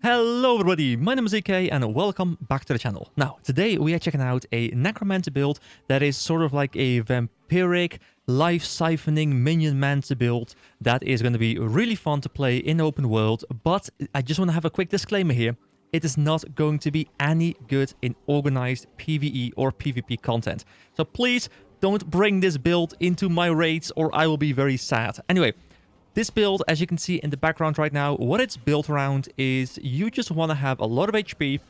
Hello everybody, my name is EK and welcome back to the channel. Now, today we are checking out a Necromancer build that is sort of like a Vampiric, life-siphoning Minionmancer build that is going to be really fun to play in open world, but I just want to have a quick disclaimer here. It is not going to be any good in organized PvE or PvP content. So please don't bring this build into my raids or I will be very sad. Anyway, this build, as you can see in the background right now, what it's built around is you just want to have a lot of HP.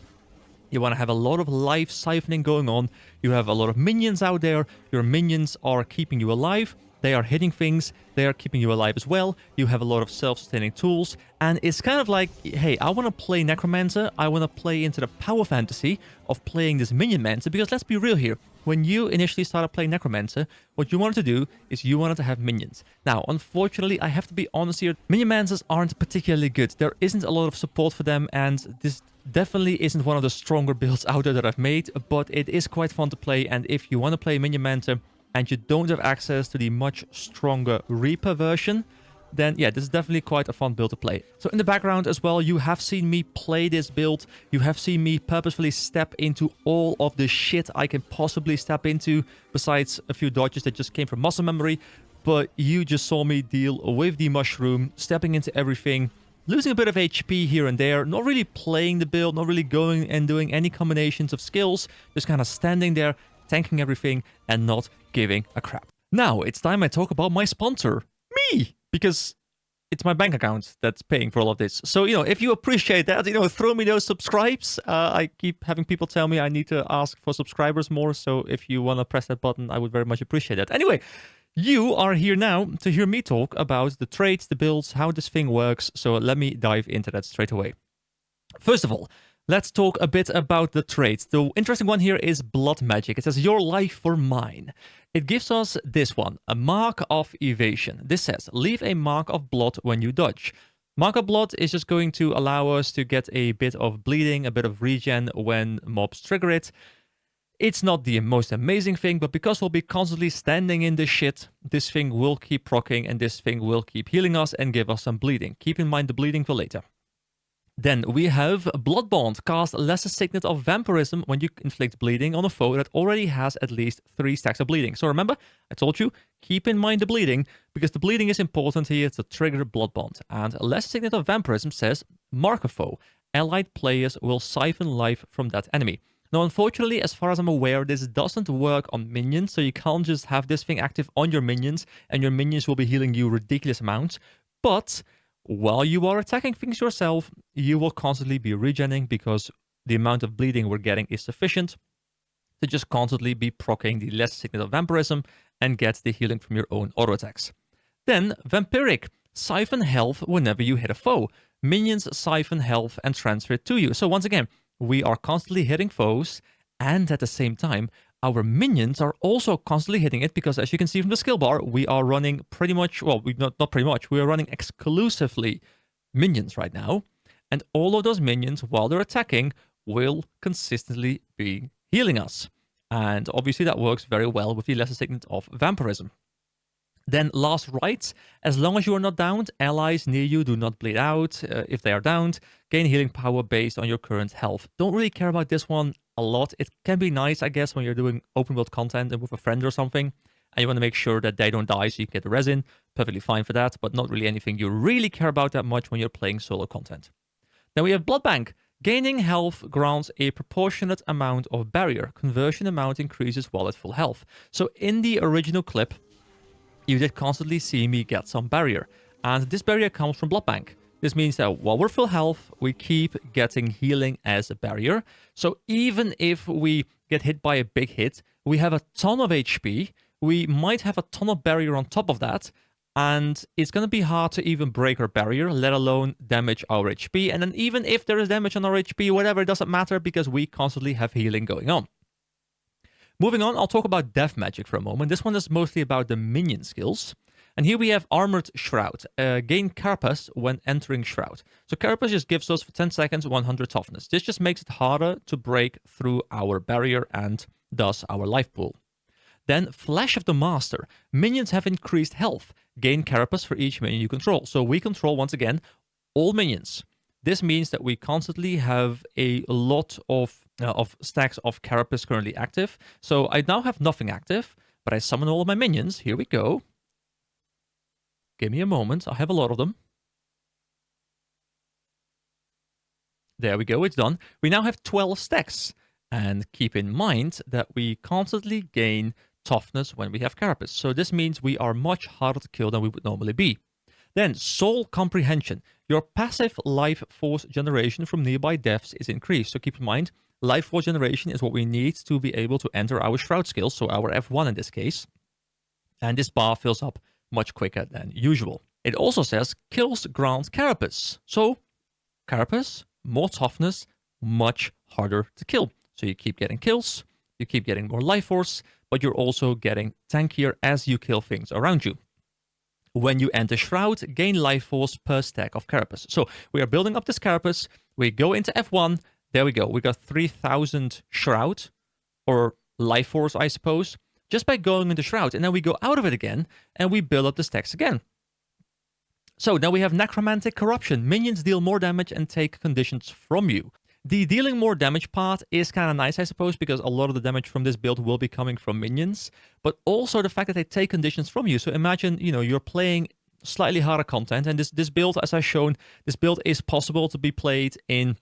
You want to have a lot of life siphoning going on. You have a lot of minions out there. Your minions are keeping you alive. They are hitting things. They are keeping you alive as well. You have a lot of self-sustaining tools. And it's kind of like, hey, I want to play Necromancer. I want to play into the power fantasy of playing this Minionmancer. Because let's be real here. When you initially started playing Necromancer, what you wanted to do is you wanted to have minions. Now, unfortunately, I have to be honest here. Minionmancers aren't particularly good. There isn't a lot of support for them. And this definitely isn't one of the stronger builds out there that I've made. But it is quite fun to play. And if you want to play Minionmancer and you don't have access to the much stronger Reaper version, then yeah, this is definitely quite a fun build to play. So in the background as well, you have seen me play this build. You have seen me purposefully step into all of the shit I can possibly step into, besides a few dodges that just came from muscle memory. But you just saw me deal with the mushroom, stepping into everything, losing a bit of HP here and there, not really playing the build, not really going and doing any combinations of skills, just kind of standing there, tanking everything, and not giving a crap. Now, it's time I talk about my sponsor, me! Because it's my bank account that's paying for all of this. So, if you appreciate that, throw me those subscribes. I keep having people tell me I need to ask for subscribers more. So if you want to press that button, I would very much appreciate that. Anyway, you are here now to hear me talk about the traits, the builds, how this thing works. So let me dive into that straight away. First of all, let's talk a bit about the traits. The interesting one here is blood magic. It says your life for mine. It gives us this one, a mark of evasion. This says, leave a mark of blood when you dodge. Mark of blood is just going to allow us to get a bit of bleeding, a bit of regen when mobs trigger it. It's not the most amazing thing, but because we'll be constantly standing in this shit, this thing will keep proccing and this thing will keep healing us and give us some bleeding. Keep in mind the bleeding for later. Then we have Blood Bond. Cast Lesser Signet of Vampirism when you inflict bleeding on a foe that already has at least 3 stacks of bleeding. So remember, I told you, keep in mind the bleeding, because the bleeding is important here to trigger Blood Bond. And Lesser Signet of Vampirism says, mark a foe. Allied players will siphon life from that enemy. Now, unfortunately, as far as I'm aware, this doesn't work on minions, so you can't just have this thing active on your minions, and your minions will be healing you ridiculous amounts. But while you are attacking things yourself, you will constantly be regenning because the amount of bleeding we're getting is sufficient to just constantly be proccing the Lesser Signet of Vampirism and get the healing from your own auto attacks. Then Vampiric. Siphon health whenever you hit a foe. Minions siphon health and transfer it to you. So once again, we are constantly hitting foes, and at the same time, our minions are also constantly hitting it because, as you can see from the skill bar, we are running pretty much, well, not pretty much, we are running exclusively minions right now. And all of those minions, while they're attacking, will consistently be healing us. And obviously that works very well with the Lesser Signet of Vampirism. Then Last Rites. As long as you are not downed, allies near you do not bleed out. If they are downed, gain healing power based on your current health. Don't really care about this one a lot. It can be nice, I guess, when you're doing open world content and with a friend or something, and you want to make sure that they don't die so you can get the resin. Perfectly fine for that, but not really anything you really care about that much when you're playing solo content. Then we have Blood Bank. Gaining health grants a proportionate amount of barrier. Conversion amount increases while at full health. So in the original clip, you did constantly see me get some barrier. And this barrier comes from Blood Bank. This means that while we're full health, we keep getting healing as a barrier. So even if we get hit by a big hit, we have a ton of HP, we might have a ton of barrier on top of that, and it's going to be hard to even break our barrier, let alone damage our HP. And then even if there is damage on our HP, whatever, it doesn't matter because we constantly have healing going on. Moving on, I'll talk about Death Magic for a moment. This one is mostly about the minion skills. And here we have Armored Shroud. Gain Carapace when entering Shroud. So Carapace just gives us for 10 seconds 100 toughness. This just makes it harder to break through our barrier and thus our life pool. Then Flash of the Master. Minions have increased health. Gain Carapace for each minion you control. So we control, once again, all minions. This means that we constantly have a lot of stacks of Carapace currently active. So I now have nothing active, but I summon all of my minions. Here we go. Give me a moment. I have a lot of them. There we go. It's done. We now have 12 stacks. And keep in mind that we constantly gain toughness when we have Carapace. So this means we are much harder to kill than we would normally be. Then, Soul Comprehension. Your passive life force generation from nearby deaths is increased. So keep in mind, life force generation is what we need to be able to enter our Shroud skills, so our F1 in this case. And this bar fills up much quicker than usual. It also says, kills grant Carapace. So, Carapace, more toughness, much harder to kill. So you keep getting kills, you keep getting more life force, but you're also getting tankier as you kill things around you. When you enter Shroud, gain life force per stack of Carapace. So we are building up this Carapace. We go into F1. There we go. We got 3,000 Shroud, or life force, I suppose, just by going into Shroud. And then we go out of it again, and we build up the stacks again. So now we have Necromantic Corruption. Minions deal more damage and take conditions from you. The dealing more damage part is kind of nice, I suppose, because a lot of the damage from this build will be coming from minions, but also the fact that they take conditions from you. So imagine, you're playing slightly harder content, and this build, as I've shown, this build is possible to be played in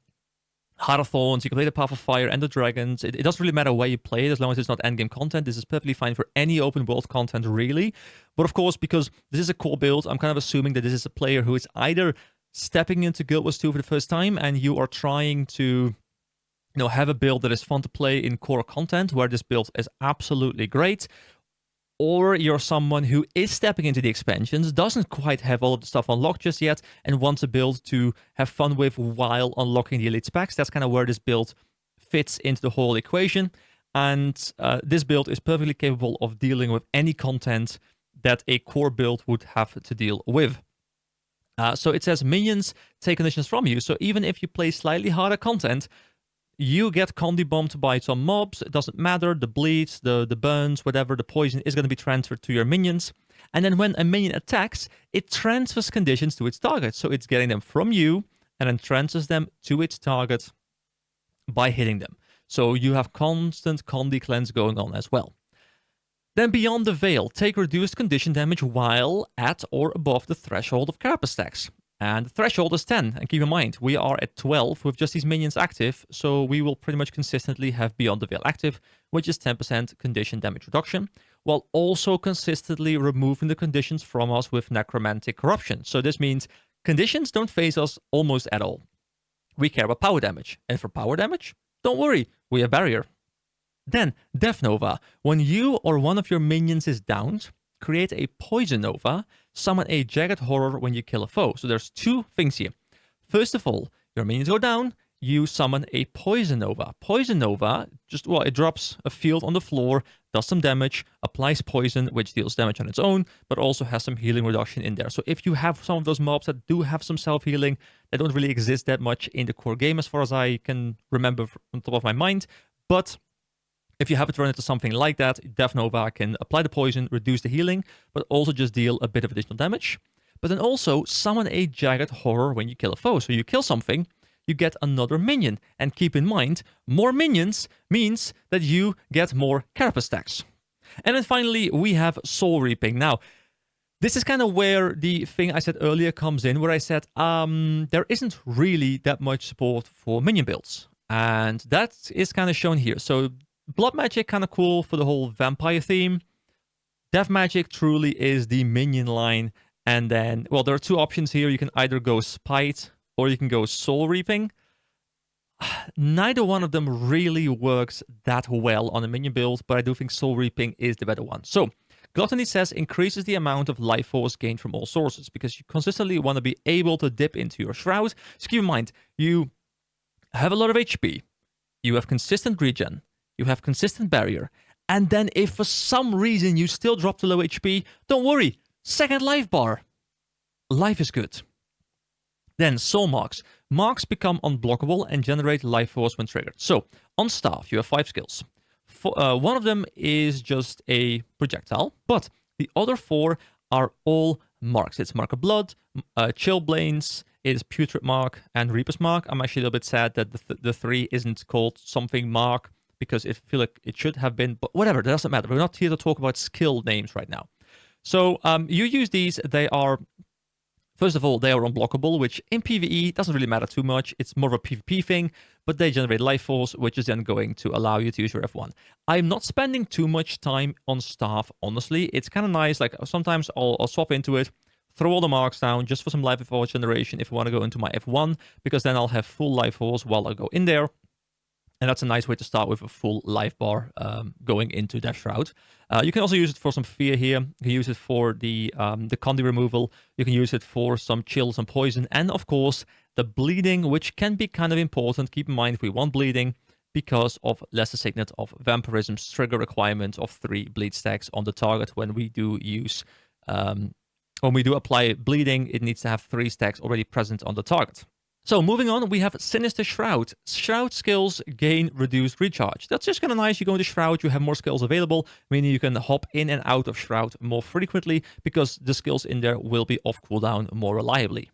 Heart of Thorns. You can play the Path of Fire and the Dragons. It doesn't really matter where you play it, as long as it's not endgame content. This is perfectly fine for any open world content, really. But of course, because this is a core build, I'm kind of assuming that this is a player who is either stepping into Guild Wars 2 for the first time, and you are trying to have a build that is fun to play in core content, where this build is absolutely great, or you're someone who is stepping into the expansions, doesn't quite have all of the stuff unlocked just yet, and wants a build to have fun with while unlocking the elite specs. That's kind of where this build fits into the whole equation, and this build is perfectly capable of dealing with any content that a core build would have to deal with. So it says minions take conditions from you. So even if you play slightly harder content, you get Condi bombed by some mobs. It doesn't matter. The bleeds, the burns, whatever, the poison is going to be transferred to your minions. And then when a minion attacks, it transfers conditions to its target. So it's getting them from you and then transfers them to its target by hitting them. So you have constant Condi cleanse going on as well. Then Beyond the Veil, take reduced condition damage while at or above the threshold of Carapace stacks. And the threshold is 10, and keep in mind, we are at 12 with just these minions active, so we will pretty much consistently have Beyond the Veil active, which is 10% condition damage reduction, while also consistently removing the conditions from us with Necromantic Corruption. So this means conditions don't phase us almost at all. We care about power damage, and for power damage, don't worry, we have Barrier. Then, Death Nova. When you or one of your minions is downed, create a Poison Nova, summon a Jagged Horror when you kill a foe. So there's two things here. First of all, your minions go down, you summon a Poison Nova. Poison Nova, it drops a field on the floor, does some damage, applies poison, which deals damage on its own, but also has some healing reduction in there. So if you have some of those mobs that do have some self-healing, they don't really exist that much in the core game as far as I can remember from the top of my mind, but if you happen to run into something like that, Death Nova can apply the poison, reduce the healing, but also just deal a bit of additional damage. But then also summon a Jagged Horror when you kill a foe. So you kill something, you get another minion. And keep in mind, more minions means that you get more Carapace stacks. And then finally, we have Soul Reaping. Now, this is kind of where the thing I said earlier comes in, where I said there isn't really that much support for minion builds. And that is kind of shown here. So Blood Magic, kind of cool for the whole vampire theme. Death Magic truly is the minion line. And then, well, there are two options here. You can either go Spite or you can go Soul Reaping. Neither one of them really works that well on a minion build, but I do think Soul Reaping is the better one. So, Gluttony says increases the amount of life force gained from all sources, because you consistently want to be able to dip into your Shroud. So keep in mind, you have a lot of HP, you have consistent regen, you have consistent barrier, and then if for some reason you still drop to low HP, don't worry, second life bar. Life is good. Then Soul Marks. Marks become unblockable and generate life force when triggered. So, on Staff, you have 5 skills. One of them is just a projectile, but the other 4 are all marks. It's Mark of Blood, Chillblains, is Putrid Mark and Reaper's Mark. I'm actually a little bit sad that the 3 isn't called something Mark, because I feel like it should have been, but whatever, it doesn't matter. We're not here to talk about skill names right now. So you use these. They are, first of all, they are unblockable, which in PvE doesn't really matter too much. It's more of a PvP thing, but they generate life force, which is then going to allow you to use your F1. I'm not spending too much time on staff, honestly. It's kind of nice. Like sometimes I'll swap into it, throw all the marks down just for some life force generation if I want to go into my F1, because then I'll have full life force while I go in there. And that's a nice way to start with a full life bar going into Death Shroud. You can also use it for some fear here. You can use it for the Condi removal. You can use it for some chill, some poison, and of course the bleeding, which can be kind of important. Keep in mind if we want bleeding, because of Lesser Signet of Vampirism's trigger requirement of 3 bleed stacks on the target when we do use when we do apply bleeding, it needs to have 3 stacks already present on the target. So moving on, we have Sinister Shroud. Shroud skills gain reduced recharge. That's just kind of nice. You go into Shroud, you have more skills available, meaning you can hop in and out of Shroud more frequently because the skills in there will be off cooldown more reliably.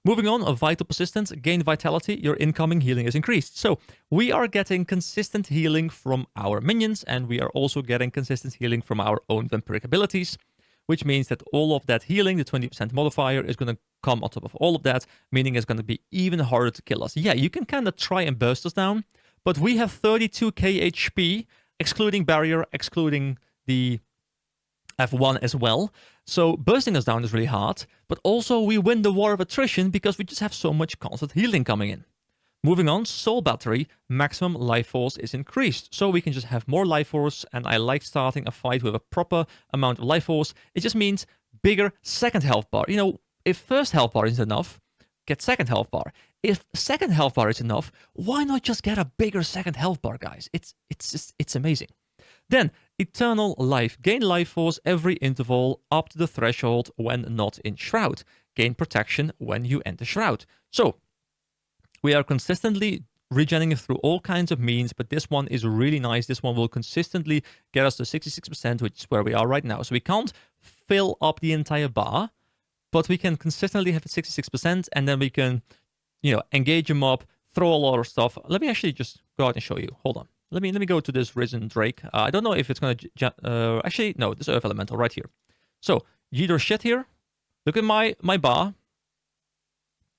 Moving on, a Vital Persistence, gain vitality, your incoming healing is increased. So we are getting consistent healing from our minions, and we are also getting consistent healing from our own vampiric abilities, which means that all of that healing, the 20% modifier, is going to come on top of all of that, meaning it's going to be even harder to kill us. Yeah, you can kind of try and burst us down, but we have 32k HP, excluding barrier, excluding the F1 as well. So bursting us down is really hard, but also we win the war of attrition because we just have so much constant healing coming in. Moving on, Soul Battery, maximum life force is increased, so we can just have more life force, and I like starting a fight with a proper amount of life force. It just means bigger second health bar. You know, if first health bar isn't enough, get second health bar. If second health bar is enough, why not just get a bigger second health bar, guys? It's amazing. Then, Eternal Life. Gain life force every interval up to the threshold when not in Shroud. Gain protection when you enter Shroud. So, we are consistently regenerating through all kinds of means, but this one is really nice. This one will consistently get us to 66%, which is where we are right now. So we can't fill up the entire bar, but we can consistently have 66%, and then we can, you know, engage a mob, throw a lot of stuff. Let me actually just go out and show you. Hold on. Let me go to this Risen Drake. I don't know if it's going to... actually, no, this Earth Elemental right here. So, Yeeter shit here. Look at my bar.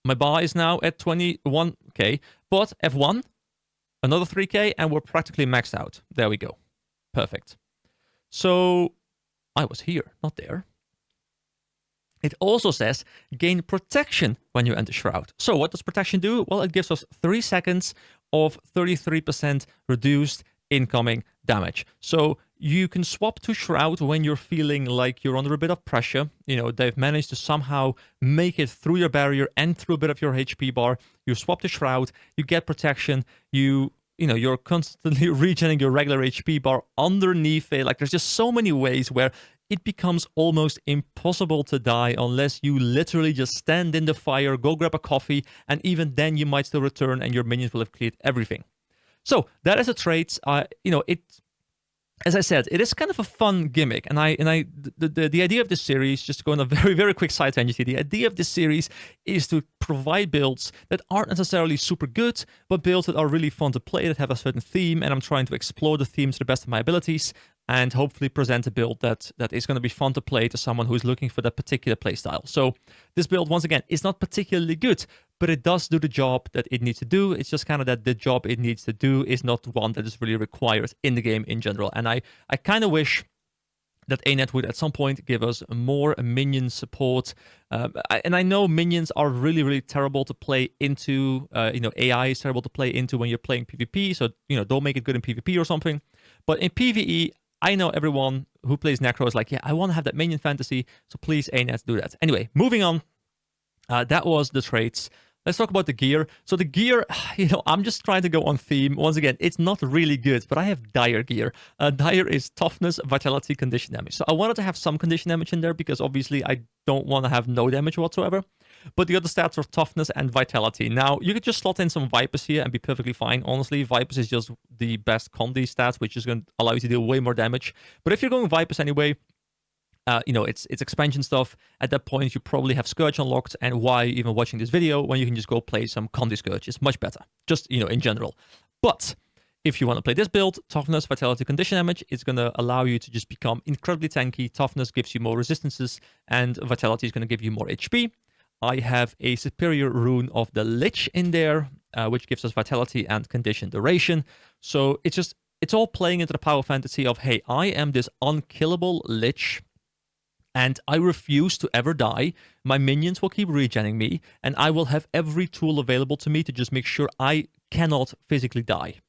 My bar is now at 21k, but F1, another 3k, and we're practically maxed out. There we go. Perfect. So, I was here, not there. It also says, gain protection when you enter Shroud. So, what does protection do? Well, it gives us 3 seconds of 33% reduced incoming damage. So, you can swap to Shroud when you're feeling like you're under a bit of pressure. You know, they've managed to somehow make it through your barrier and through a bit of your HP bar. You swap to Shroud, you get protection, you're constantly regenerating your regular HP bar underneath it. Like, there's just so many ways where it becomes almost impossible to die unless you literally just stand in the fire, go grab a coffee, and even then you might still return and your minions will have cleared everything. So, that is a trait. As I said, it is kind of a fun gimmick, and the idea of this series, just to go on a very, very quick side tangent here, the idea of this series is to provide builds that aren't necessarily super good, but builds that are really fun to play, that have a certain theme, and I'm trying to explore the themes to the best of my abilities, and hopefully present a build that is going to be fun to play to someone who's looking for that particular playstyle. So this build, once again, is not particularly good, but it does do the job that it needs to do. It's just kind of that the job it needs to do is not one that is really required in the game in general. And I kind of wish that ANET would at some point give us more minion support. And I know minions are really, really terrible to play into. AI is terrible to play into when you're playing PvP, so, don't make it good in PvP or something. But in PvE, I know everyone who plays Necro is like, yeah, I want to have that minion fantasy, so please, ANET, do that. Anyway, moving on. That was the traits. Let's talk about the gear. So the gear, I'm just trying to go on theme. Once again, it's not really good, but I have dire gear. Dire is toughness, vitality, condition damage. So I wanted to have some condition damage in there because obviously I don't want to have no damage whatsoever. But the other stats are toughness and vitality. Now, you could just slot in some Vipers here and be perfectly fine. Honestly, Vipers is just the best Condi stat, which is going to allow you to deal way more damage. But if you're going Vipers anyway, it's expansion stuff. At that point, you probably have Scourge unlocked, and why even watching this video when you can just go play some Conti Scourge is much better, just, in general. But if you want to play this build, Toughness, Vitality, Condition Damage, it's going to allow you to just become incredibly tanky. Toughness gives you more resistances, and Vitality is going to give you more HP. I have a superior rune of the Lich in there, which gives us Vitality and Condition Duration. So it's all playing into the power fantasy of, hey, I am this unkillable Lich, and I refuse to ever die. My minions will keep regenerating me, and I will have every tool available to me to just make sure I cannot physically die.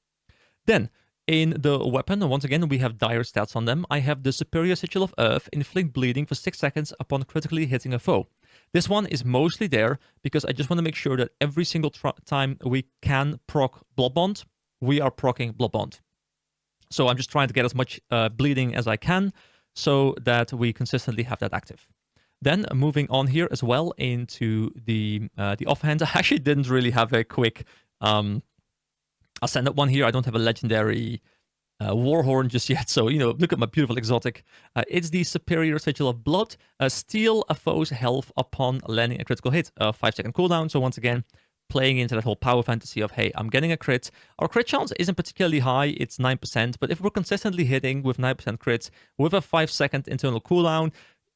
Then, in the weapon, once again, we have dire stats on them. I have the Superior Sigil of Earth, inflict bleeding for 6 seconds upon critically hitting a foe. This one is mostly there because I just want to make sure that every single time we can proc Blood Bond, we are proccing Blood Bond. So I'm just trying to get as much bleeding as I can so that we consistently have that active. Then moving on here as well into the offhand, I actually didn't really have a quick Ascendant one here. I don't have a legendary Warhorn just yet, so, look at my beautiful exotic. It's the Superior Sigil of Blood. Steal a foe's health upon landing a critical hit. 5-second cooldown, so once again, playing into that whole power fantasy of, hey, I'm getting a crit. Our crit chance isn't particularly high, it's 9%, but if we're consistently hitting with 9% crits with a 5-second internal cooldown,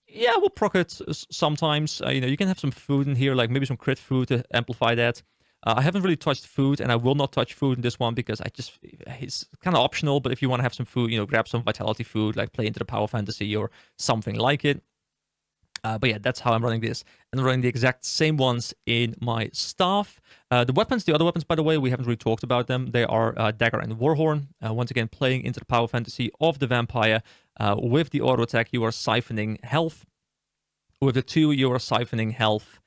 yeah, we'll proc it sometimes. You can have some food in here, like maybe some crit food to amplify that. I haven't really touched food, and I will not touch food in this one because it's kind of optional, but if you want to have some food, grab some Vitality food, like play into the power fantasy or something like it. But yeah, that's how I'm running this. And I'm running the exact same ones in my staff. The other weapons, by the way, we haven't really talked about them. They are Dagger and Warhorn. Once again, playing into the power fantasy of the Vampire. With the auto attack, you are siphoning health. With the 2, you are siphoning health.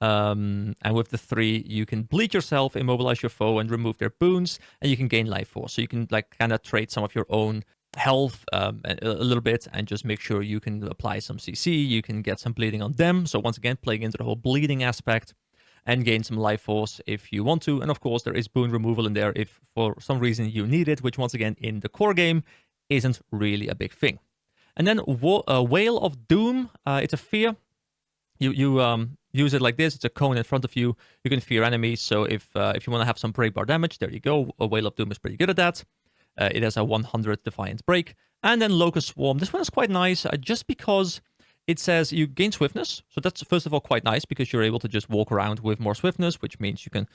And with the 3, you can bleed yourself, immobilize your foe, and remove their boons, and you can gain life force. So you can kind of trade some of your own health a little bit and just make sure you can apply some CC, you can get some bleeding on them. So once again, playing into the whole bleeding aspect and gain some life force if you want to. And of course, there is boon removal in there if for some reason you need it, which once again, in the core game, isn't really a big thing. And then Whale of Doom, it's a fear. You use it like this. It's a cone in front of you. You can fear enemies. So if you want to have some break bar damage, there you go. A Whale of Doom is pretty good at that. It has a 100 Defiance break. And then Locust Swarm. This one is quite nice just because it says you gain swiftness. So that's, first of all, quite nice because you're able to just walk around with more swiftness, which means you can,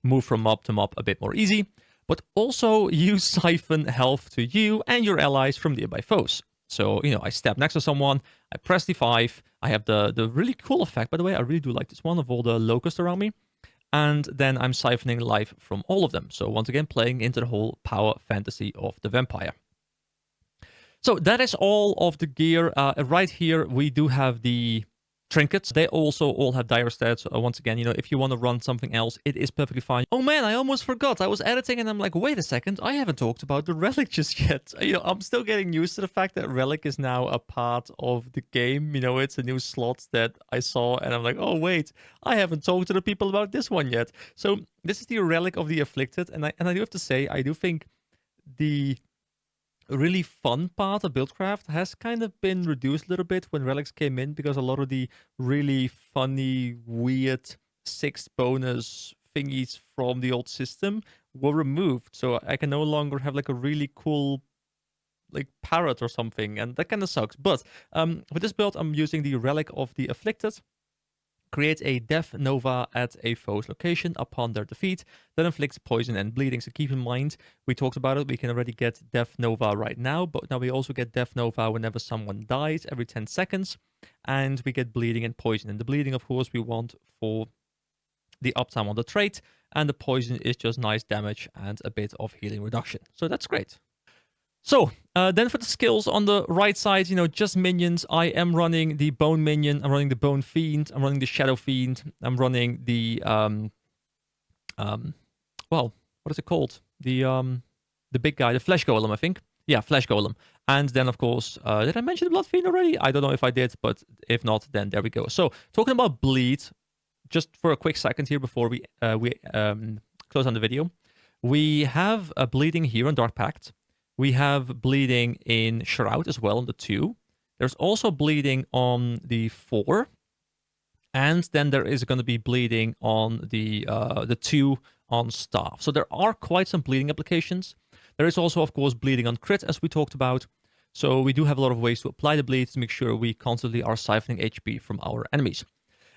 move from mob to mob a bit more easy. But also you siphon health to you and your allies from nearby foes. So, I step next to someone, I press D5, I have the really cool effect, by the way, I really do like this one, of all the locusts around me, and then I'm siphoning life from all of them. So once again, playing into the whole power fantasy of the Vampire. So that is all of the gear. Right here, we do have the trinkets. They also all have dire stats. Once again, if you want to run something else, it is perfectly fine. Oh man, I almost forgot. I was editing and I'm like, wait a second, I haven't talked about the Relic just yet. I'm still getting used to the fact that Relic is now a part of the game. It's a new slot that I saw and I'm like, oh wait, I haven't talked to the people about this one yet. So this is the Relic of the Afflicted, and I do have to say, I do think the really fun part of Buildcraft has kind of been reduced a little bit when Relics came in, because a lot of the really funny, weird 6 bonus thingies from the old system were removed. So I can no longer have like a really cool parrot or something, and that kind of sucks. But for this build, I'm using the Relic of the Afflicted. Create a Death Nova at a foe's location upon their defeat that inflicts poison and bleeding. So keep in mind, we talked about it, we can already get Death Nova right now, but now we also get Death Nova whenever someone dies every 10 seconds, and we get bleeding and poison. And the bleeding, of course, we want for the uptime on the trait, and the poison is just nice damage and a bit of healing reduction. So that's great. So, then for the skills on the right side, just minions. I am running the Bone Minion, I'm running the Bone Fiend, I'm running the Shadow Fiend, I'm running the, well, what is it called? The big guy, the Flesh Golem, I think. Yeah, Flesh Golem. And then, of course, did I mention the Blood Fiend already? I don't know if I did, but if not, then there we go. So, talking about bleed, just for a quick second here before we close on the video. We have a bleeding here on Dark Pact. We have bleeding in Shroud as well on the 2. There's also bleeding on the 4. And then there is going to be bleeding on the 2 on staff. So there are quite some bleeding applications. There is also, of course, bleeding on crit, as we talked about. So we do have a lot of ways to apply the bleeds to make sure we constantly are siphoning HP from our enemies.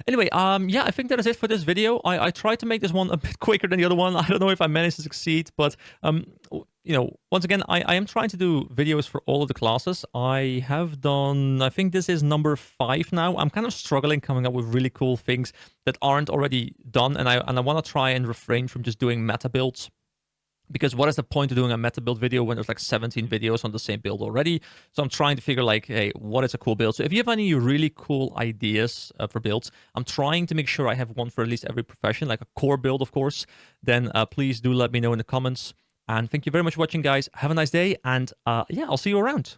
Anyway, yeah, I think that is it for this video. I tried to make this one a bit quicker than the other one. I don't know if I managed to succeed, but once again, I am trying to do videos for all of the classes. I have done, I think this is number 5 now. I'm kind of struggling coming up with really cool things that aren't already done, and I want to try and refrain from just doing meta builds. Because what is the point of doing a meta build video when there's like 17 videos on the same build already? So I'm trying to figure like, hey, what is a cool build? So if you have any really cool ideas for builds, I'm trying to make sure I have one for at least every profession, like a core build, of course. Then please do let me know in the comments. And thank you very much for watching, guys. Have a nice day. And yeah, I'll see you around.